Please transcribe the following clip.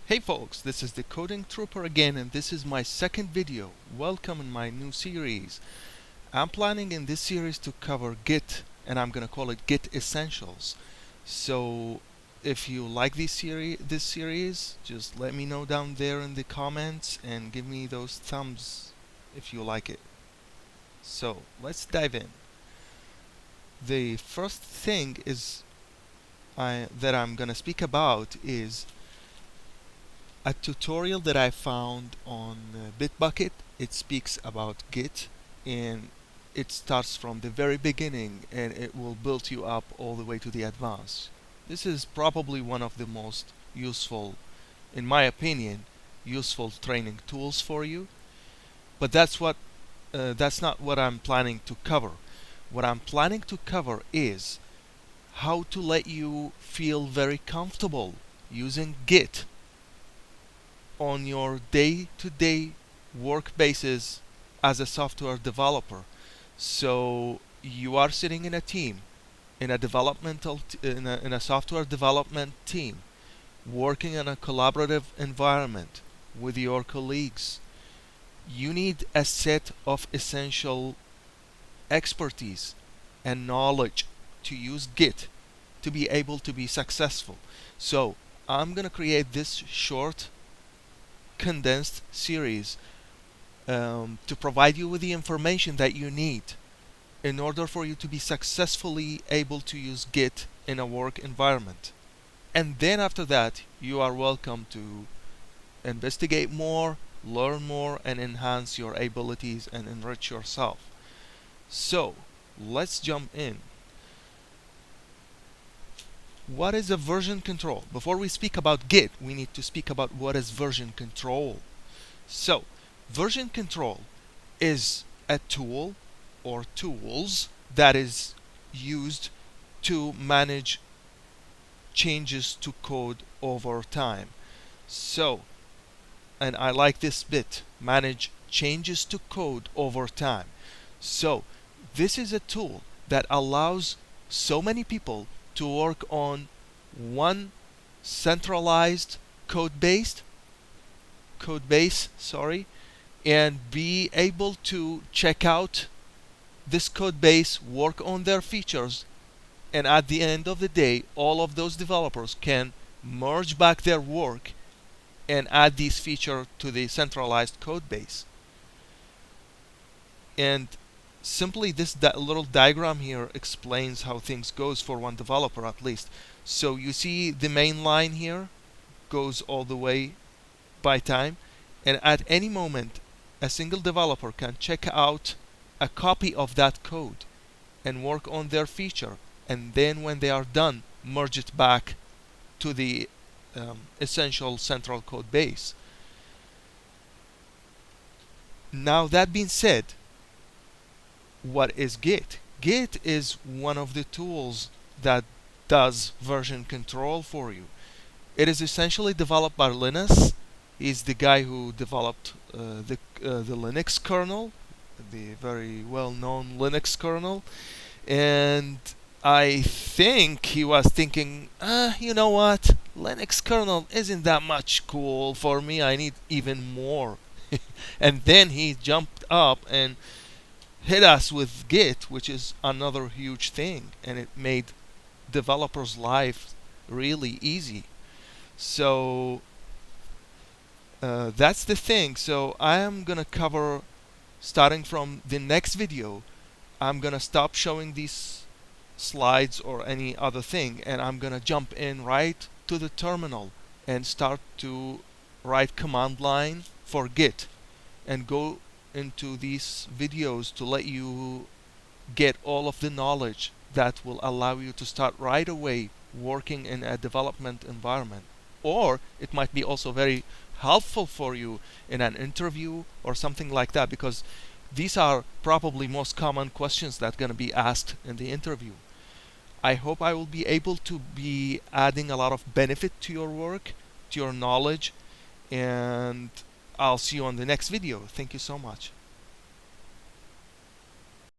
Hey folks, this is the Coding Trooper again, and this is my second video. Welcome in my new series. I'm planning in this series to cover Git, and I'm gonna call it Git Essentials. So if you like this series, just let me know down there in the comments and give me those thumbs if you like it. So let's dive in. The first thing that I'm gonna speak about is a tutorial that I found on Bitbucket. It speaks about Git, and it starts from the very beginning and it will build you up all the way to the advanced. This is probably one of the most useful, in my opinion, useful training tools for you. But that's not what I'm planning to cover. What I'm planning to cover is how to let you feel very comfortable using Git on your day-to-day work basis as a software developer. So you are sitting in a team, in a software development team, working in a collaborative environment with your colleagues. You need a set of essential expertise and knowledge to use Git to be able to be successful. So I'm gonna create this short condensed series to provide you with the information that you need in order for you to be successfully able to use Git in a work environment. And then after that, you are welcome to investigate more, learn more, and enhance your abilities and enrich yourself. So let's jump in. What is a version control? Before we speak about Git, we need to speak about what is version control. So, version control is a tool or tools that is used to manage changes to code over time. So, and I like this bit, manage changes to code over time. So, this is a tool that allows so many people to work on one centralized code base, and be able to check out this code base, work on their features, and at the end of the day, all of those developers can merge back their work and add these features to the centralized code base. And simply this little diagram here explains how things goes for one developer at least. So you see the main line here goes all the way by time, and at any moment a single developer can check out a copy of that code and work on their feature, and then when they are done, merge it back to the essential central code base. Now that being said, what is Git? Git is one of the tools that does version control for you. It is essentially developed by Linus. He's the guy who developed the Linux kernel, the very well-known Linux kernel. And I think he was thinking, you know what? Linux kernel isn't that much cool for me. I need even more. And then he jumped up and hit us with Git, which is another huge thing, and it made developers' life really easy. So that's the thing. So I am gonna cover, starting from the next video, I'm gonna stop showing these slides or any other thing, and I'm gonna jump in right to the terminal and start to write command line for Git and go into these videos to let you get all of the knowledge that will allow you to start right away working in a development environment. Or it might be also very helpful for you in an interview or something like that, because these are probably most common questions that are going to be asked in the interview. I hope I will be able to be adding a lot of benefit to your work, to your knowledge, and I'll see you on the next video. Thank you so much.